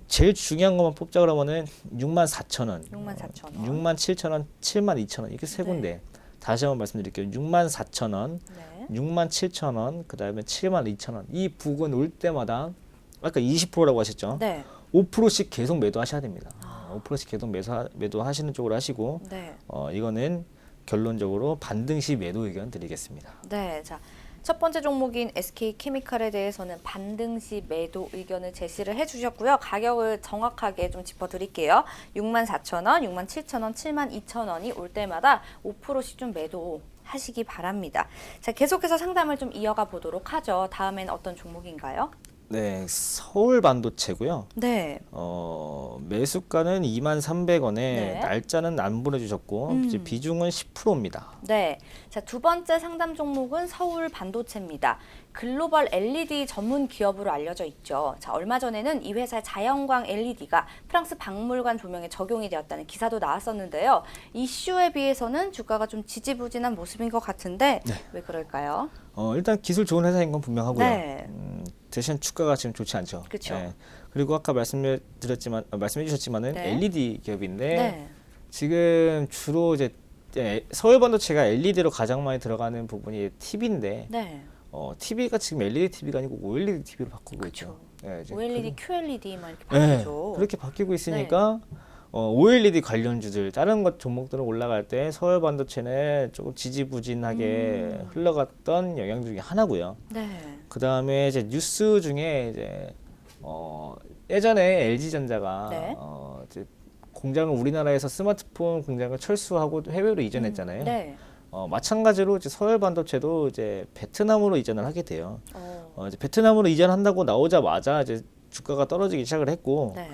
제일 중요한 것만 뽑자 그러면은 64,000원, 64,000원. 67,000원, 72,000원 이렇게 세 군데. 다시 한번 말씀드릴게요. 64,000원, 네. 67,000원, 그 다음에 72,000원. 이 부근 올 때마다 아까 20%라고 하셨죠? 네. 5%씩 계속 매도하셔야 됩니다. 5%씩 계속 매도하시는 쪽으로 하시고 네. 이거는 결론적으로 반등 시 매도 의견 드리겠습니다. 네. 자, 첫 번째 종목인 SK케미칼에 대해서는 반등 시 매도 의견을 제시를 해주셨고요. 가격을 정확하게 좀 짚어드릴게요. 64,000원, 67,000원, 72,000원이 올 때마다 5%씩 좀 매도 하시기 바랍니다. 자, 계속해서 상담을 좀 이어가 보도록 하죠. 다음엔 어떤 종목인가요? 네, 서울 반도체고요. 네. 매수가는 23,000원에 네. 날짜는 안 보내주셨고 이제 비중은 10%입니다. 네. 자, 두 번째 상담 종목은 서울 반도체입니다. 글로벌 LED 전문 기업으로 알려져 있죠. 자, 얼마 전에는 이 회사의 자연광 LED가 프랑스 박물관 조명에 적용이 되었다는 기사도 나왔었는데요. 이슈에 비해서는 주가가 좀 지지부진한 모습인 것 같은데 왜 그럴까요? 일단 기술 좋은 회사인 건 분명하고요. 네. 대신 주가가 지금 좋지 않죠. 그쵸. 네. 그리고 아까 말씀해 주셨지만은 네. LED 기업인데 네. 지금 주로 이제 서울 반도체가 LED로 가장 많이 들어가는 부분이 TV인데 네. TV가 지금 LED TV가 아니고 OLED TV로 바꾸고 그쵸. 있죠. 예, 이제 OLED, QLED 막 이렇게 네, 바뀌죠. 그렇게 바뀌고 있으니까 OLED 관련주들 다른 것 종목들은 올라갈 때 서울 반도체는 조금 지지부진하게 흘러갔던 영향 중에 하나고요. 네. 그 다음에 이제 뉴스 중에 이제 예전에 LG전자가 네. 이제 공장을 우리나라에서 스마트폰 공장을 철수하고 해외로 이전했잖아요. 네. 마찬가지로 이제 서울 반도체도 이제 베트남으로 이전을 하게 돼요. 이제 어. 베트남으로 이전한다고 나오자마자 이제 주가가 떨어지기 시작을 했고, 네.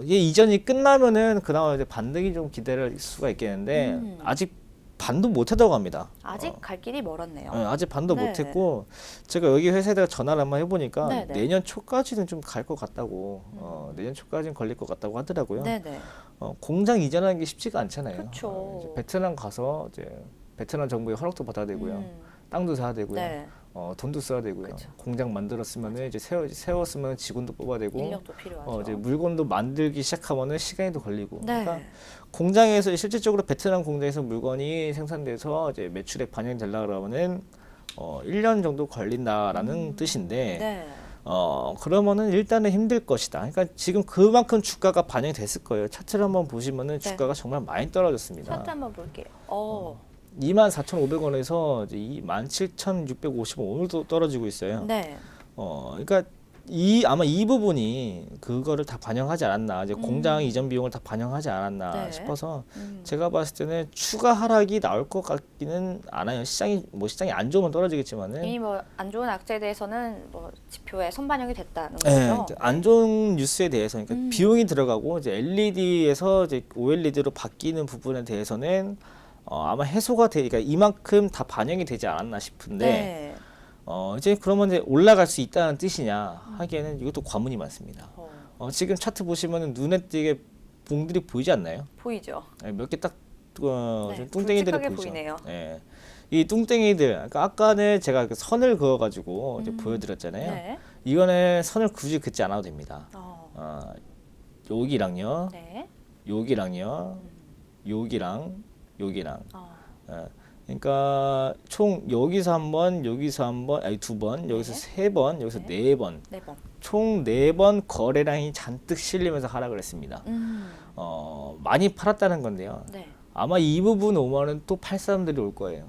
이게 이전이 끝나면은 그나마 이제 반등이 좀 기대할 수가 있겠는데 아직 반도 못하다고 합니다. 아직 갈 길이 멀었네요. 아직 반도 네. 못했고 제가 여기 회사에다가 전화를 한번 해보니까 네, 네. 내년 초까지는 좀 갈 것 같다고 내년 초까지는 걸릴 것 같다고 하더라고요. 네네. 공장 이전하는 게 쉽지가 않잖아요. 그쵸. 이제 베트남 가서 이제 베트남 정부의 허락도 받아야 되고요. 땅도 사야 되고요. 네. 돈도 써야 되고요. 그쵸. 공장 만들었으면은 이제 세웠으면 직원도 뽑아야 되고 인력도 필요하죠. 이제 물건도 만들기 시작하면은 시간이 더 걸리고. 네. 그러니까 공장에서 실질적으로 베트남 공장에서 물건이 생산돼서 이제 매출에 반영되려 그러면은 1년 정도 걸린다라는 뜻인데 네. 그러면은 일단은 힘들 것이다. 그러니까 지금 그만큼 주가가 반영이 됐을 거예요. 차트를 한번 보시면은 네. 주가가 정말 많이 떨어졌습니다. 차트 한번 볼게요. 24,500원에서 이제 27,650원 오늘도 떨어지고 있어요. 네. 그러니까 아마 이 부분이 그거를 다 반영하지 않았나, 이제 공장 이전 비용을 다 반영하지 않았나 네. 싶어서 제가 봤을 때는 추가 하락이 나올 것 같기는 않아요. 시장이 안 좋으면 떨어지겠지만은 이미 뭐 안 좋은 악재에 대해서는 뭐 지표에 선반영이 됐다는 네, 거죠. 안 좋은 뉴스에 대해서 그러니까 비용이 들어가고 이제 LED에서 이제 OLED로 바뀌는 부분에 대해서는 아마 해소가 그러니까 이만큼 다 반영이 되지 않았나 싶은데 네. 이제 그러면 이제 올라갈 수 있다는 뜻이냐 하기에는 이것도 과문이 많습니다. 지금 차트 보시면은 눈에 띄게 봉들이 보이지 않나요? 보이죠. 몇 개 딱 네, 뚱땡이들이 굵직하게 보이죠. 보이네요. 네. 이 뚱땡이들, 그러니까 아까는 제가 그 선을 그어가지고 이제 보여드렸잖아요. 네. 이거는 선을 굳이 긋지 않아도 됩니다. 어. 여기랑요, 네. 여기랑요, 여기랑, 여기랑. 어. 그러니까 총 여기서 한 번, 여기서 한 번, 아니 두 번, 여기서 네. 세 번, 여기서 네 번, 네 번. 총 네 번 거래량이 잔뜩 실리면서 하락을 했습니다. 많이 팔았다는 건데요. 네. 아마 이 부분 오면은 또 팔 사람들이 올 거예요.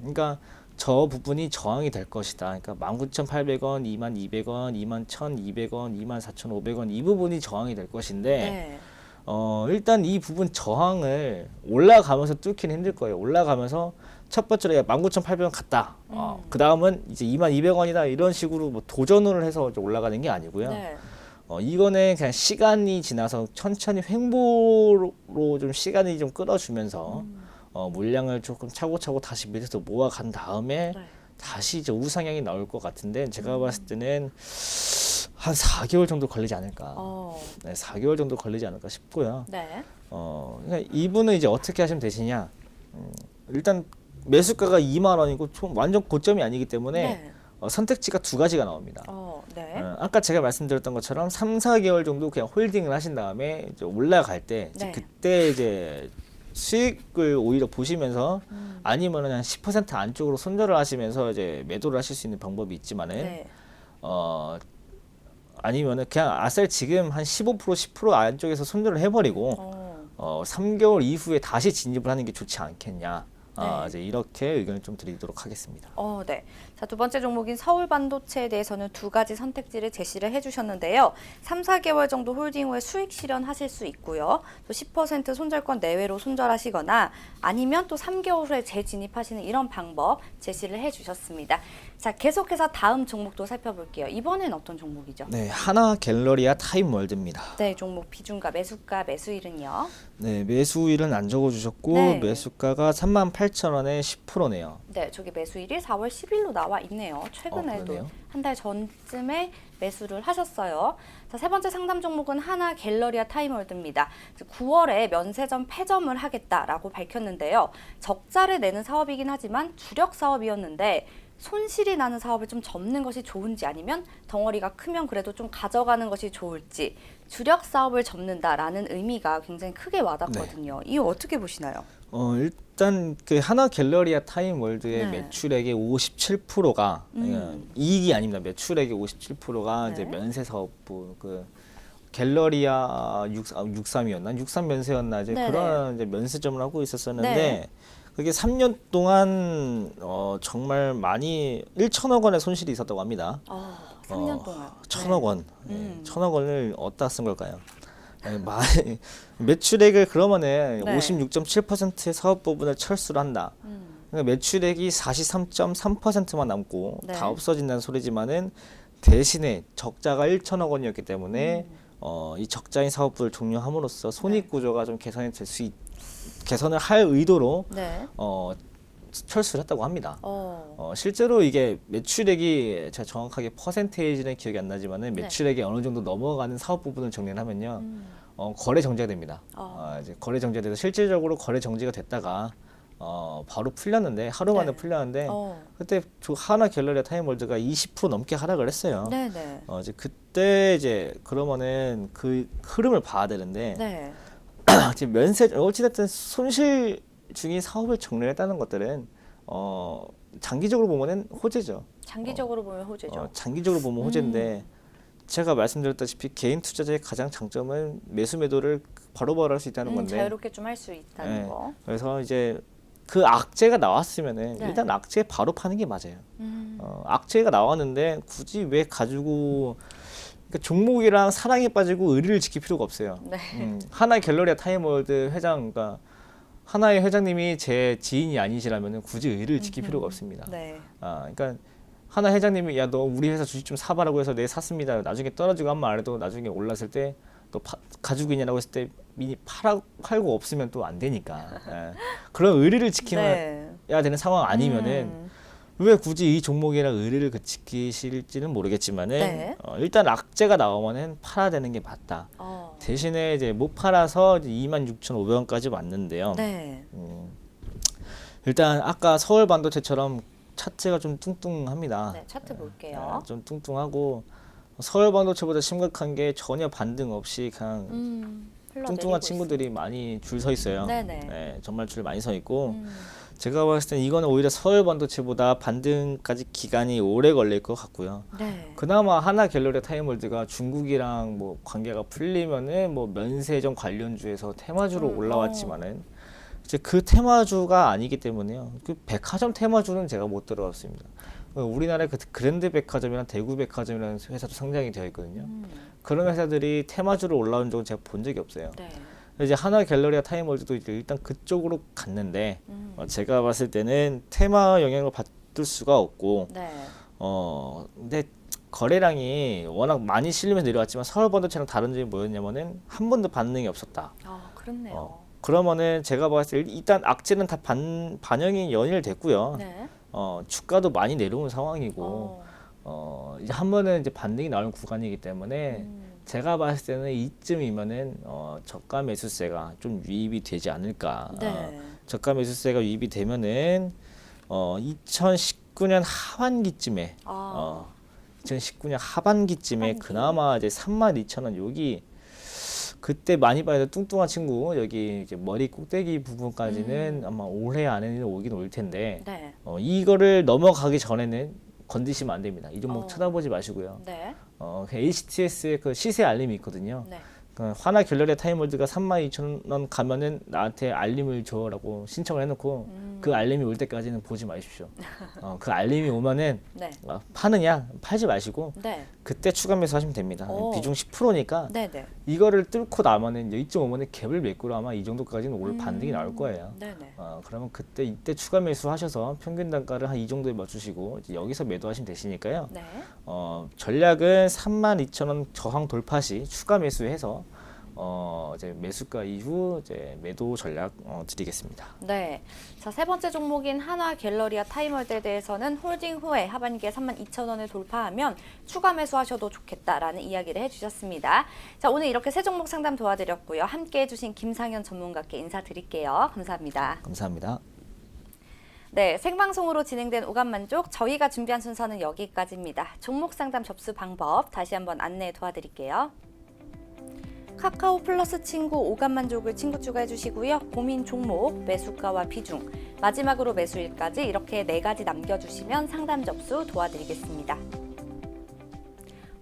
그러니까 저 부분이 저항이 될 것이다. 그러니까 19,800원, 22,200원, 21,200원, 24,500원 이 부분이 저항이 될 것인데 네. 일단 이 부분 저항을 올라가면서 뚫기는 힘들 거예요. 올라가면서 첫 번째로 19,800원 갔다. 그 다음은 이제 22,200원이다. 이런 식으로 뭐 도전을 해서 이제 올라가는 게 아니고요. 네. 이거는 그냥 시간이 지나서 천천히 횡보로 좀 시간이 좀 끌어주면서 물량을 조금 차고차고 다시 밑에서 모아간 다음에 네. 다시 이제 우상향이 나올 것 같은데 제가 봤을 때는 한 4개월 정도 걸리지 않을까. 네, 4개월 정도 걸리지 않을까 싶고요. 네. 그러니까 이분은 이제 어떻게 하시면 되시냐. 일단 매수가가 2만 원이고 완전 고점이 아니기 때문에 네. 선택지가 두 가지가 나옵니다. 네. 아까 제가 말씀드렸던 것처럼 3, 4개월 정도 그냥 홀딩을 하신 다음에 이제 올라갈 때 이제 네. 그때 이제 수익을 오히려 보시면서 아니면은 한 10% 안쪽으로 손절을 하시면서 이제 매도를 하실 수 있는 방법이 있지만은 네. 아니면은 그냥 아싸리 지금 한 15% 10% 안쪽에서 손절을 해버리고 3개월 이후에 다시 진입을 하는 게 좋지 않겠냐. 네. 이제 이렇게 의견을 좀 드리도록 하겠습니다. 네. 자, 두 번째 종목인 서울 반도체에 대해서는 두 가지 선택지를 제시를 해주셨는데요. 3, 4개월 정도 홀딩 후에 수익 실현하실 수 있고요. 또 10% 손절권 내외로 손절하시거나 아니면 또 3개월 후에 재진입하시는 이런 방법 제시를 해주셨습니다. 자, 계속해서 다음 종목도 살펴볼게요. 이번엔 어떤 종목이죠? 네, 하나 갤러리아 타임월드입니다. 네, 종목 비중가, 매수가, 매수일은요? 네, 매수일은 안 적어주셨고 네. 매수가가 38,000원에 10%네요. 네, 저기 매수일이 4월 10일로 나와 있네요. 최근에도 그러네요. 한 달 전쯤에 매수를 하셨어요. 자, 세 번째 상담 종목은 하나 갤러리아 타임월드입니다. 9월에 면세점 폐점을 하겠다라고 밝혔는데요. 적자를 내는 사업이긴 하지만 주력 사업이었는데 손실이 나는 사업을 좀 접는 것이 좋은지 아니면 덩어리가 크면 그래도 좀 가져가는 것이 좋을지 주력 사업을 접는다라는 의미가 굉장히 크게 와닿거든요. 이거 어떻게 보시나요? 일단 그 하나 갤러리아 타임월드의 네. 매출액의 57%가 이익이 아닙니다. 매출액의 57%가 이제 네. 면세 사업부 그 갤러리아 63이었나? 63 면세였나? 이제 네네. 그런 이제 면세점을 하고 있었었는데 네. 그게 3년 동안 정말 많이 1천억 원의 손실이 있었다고 합니다. 3년 동안. 천억 원. 천억 원을 어디다 쓴 걸까요? 많이 매출액을 그러면은 네. 56.7%의 사업 부분을 철수를 한다. 그러니까 매출액이 43.3%만 남고 네. 다 없어진다는 소리지만은 대신에 적자가 1천억 원이었기 때문에 이 적자인 사업부를 종료함으로써 손익 구조가 좀 개선이 될 수 개선을 할 의도로 네. 철수를 했다고 합니다. 어. 실제로 이게 매출액이 제가 정확하게 퍼센테이지는 기억이 안 나지만은 네. 매출액이 어느 정도 넘어가는 사업 부분을 정리를 하면요. 거래 정지가 됩니다. 이제 거래 정지가 돼서 실질적으로 거래 정지가 됐다가 바로 풀렸는데 하루 만에 네. 풀렸는데 그때 하나 갤러리아 타임월드가 20% 넘게 하락을 했어요. 네네. 이제 그때 이제 그러면은 그 흐름을 봐야 되는데 네. 지금 면세 어찌됐든 손실 중인 사업을 정리했다는 것들은 장기적으로 보면은 호재죠. 장기적으로 보면 호재죠. 장기적으로 보면 호재인데 제가 말씀드렸다시피 개인 투자자의 가장 장점은 매수 매도를 바로바로 할 수 있다는 건데 자유롭게 좀 할 수 있다는 네. 거. 그래서 이제 그 악재가 나왔으면은 네. 일단 악재 바로 파는 게 맞아요. 악재가 나왔는데 굳이 왜 가지고 그러니까 종목이랑 사랑에 빠지고 의리를 지킬 필요가 없어요. 네. 하나의 갤러리아 타임월드 회장, 그러니까 하나의 회장님이 제 지인이 아니시라면 굳이 의리를 지킬 필요가 없습니다. 네. 그러니까 하나 회장님이 야 너 우리 회사 주식 좀 사봐라고 해서 네 샀습니다. 나중에 떨어지고 한 말 안 해도 나중에 올랐을 때 또 가지고 있냐라고 했을 때 미니 팔고 없으면 또 안 되니까. 그런 의리를 지켜야 되는 상황 아니면은 왜 굳이 이 종목이랑 의리를 지키실지는 모르겠지만은 네. 일단 악재가 나오면은 팔아야 되는 게 맞다. 대신에 이제 못 팔아서 26,500원까지 왔는데요. 네. 일단 아까 서울 반도체처럼 차트가 좀 뚱뚱합니다. 네, 차트 볼게요. 좀 뚱뚱하고 서울 반도체보다 심각한 게 전혀 반등 없이 그냥 흘러내리고 뚱뚱한 친구들이 많이 줄 서 있어요. 네네. 네, 정말 줄 많이 서 있고 제가 봤을 땐 이거는 오히려 서울 반도체보다 반등까지 기간이 오래 걸릴 것 같고요. 네. 그나마 하나 갤러리아 타임월드가 중국이랑 뭐 관계가 풀리면은 뭐 면세점 관련주에서 테마주로 올라왔지만은 이제 그 테마주가 아니기 때문에요. 그 백화점 테마주는 제가 못 들어봤습니다. 우리나라에 그 그랜드 백화점이랑 대구 백화점이라는 회사도 상장이 되어 있거든요. 그런 회사들이 테마주로 올라온 적은 제가 본 적이 없어요. 네. 이제 하나 갤러리아 타임월드도 이제 일단 그쪽으로 갔는데 제가 봤을 때는 테마 영향을 받을 수가 없고 네. 근데 거래량이 워낙 많이 실리면서 내려왔지만 서울 반도체랑 다른 점이 뭐였냐면은 한 번도 반응이 없었다. 그렇네요. 그러면은 제가 봤을 때 일단 악재는 다 반영이 연일됐고요. 네. 주가도 많이 내려온 상황이고 이제 한 번은 이제 반등이 나오는 구간이기 때문에 제가 봤을 때는 이쯤이면은 저가 매수세가 좀 유입이 되지 않을까. 네. 저가 매수세가 유입이 되면은 2019년 하반기쯤에 2019년 하반기쯤에 하반기. 그나마 이제 32,000원 여기 그때 많이 봐야 뚱뚱한 친구 여기 이제 머리 꼭대기 부분까지는 아마 올해 안에는 오긴 올 텐데 네. 이거를 넘어가기 전에는 건드시면 안 됩니다. 이 종목 쳐다보지 마시고요. 네. 그 HTS의 그 시세 알림이 있거든요. 네. 그 하나 갤러리아 타임월드가 32,000원 가면은 나한테 알림을 줘라고 신청을 해놓고 그 알림이 올 때까지는 보지 마십시오. 그 알림이 오면은 네. 파느냐 팔지 마시고 네. 그때 추가 매수하시면 됩니다. 비중 10%니까 네네. 이거를 뚫고 나면은 2.5만원 갭을 메꾸로 아마 이 정도까지는 올 반등이 나올 거예요. 네네. 그러면 이때 추가 매수하셔서 평균 단가를 한 이 정도에 맞추시고 이제 여기서 매도하시면 되시니까요. 네. 전략은 32,000원 저항 돌파 시 추가 매수해서 이제 매수가 이후 이제 매도 전략 드리겠습니다. 네. 자, 세 번째 종목인 하나 갤러리아 타임월드에 대해서는 홀딩 후에 하반기에 32,000원을 돌파하면 추가 매수하셔도 좋겠다라는 이야기를 해주셨습니다. 자, 오늘 이렇게 세 종목 상담 도와드렸고요. 함께 해주신 김상현 전문가께 인사드릴게요. 감사합니다. 감사합니다. 네, 생방송으로 진행된 오감만족 저희가 준비한 순서는 여기까지입니다. 종목 상담 접수 방법 다시 한번 안내 도와드릴게요. 카카오 플러스 친구 오감만족을 친구 추가해 주시고요. 고민 종목, 매수가와 비중, 마지막으로 매수일까지 이렇게 4가지 남겨주시면 상담 접수 도와드리겠습니다.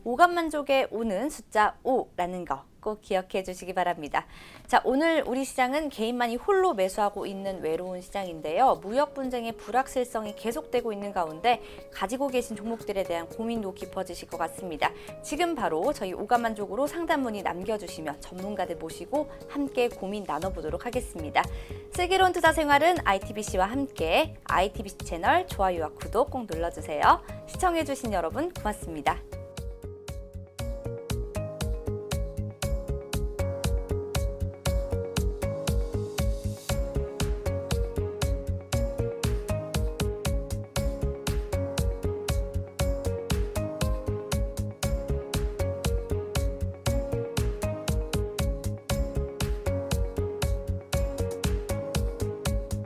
오감만족에 오는 숫자 5라는 거 꼭 기억해 주시기 바랍니다. 자, 오늘 우리 시장은 개인만이 홀로 매수하고 있는 외로운 시장인데요. 무역 분쟁의 불확실성이 계속되고 있는 가운데 가지고 계신 종목들에 대한 고민도 깊어지실 것 같습니다. 지금 바로 저희 오감만족으로 상담 문의 남겨주시면 전문가들 모시고 함께 고민 나눠보도록 하겠습니다. 슬기로운 투자 생활은 ITBC와 함께 ITBC 채널 좋아요와 구독 꼭 눌러주세요. 시청해주신 여러분 고맙습니다.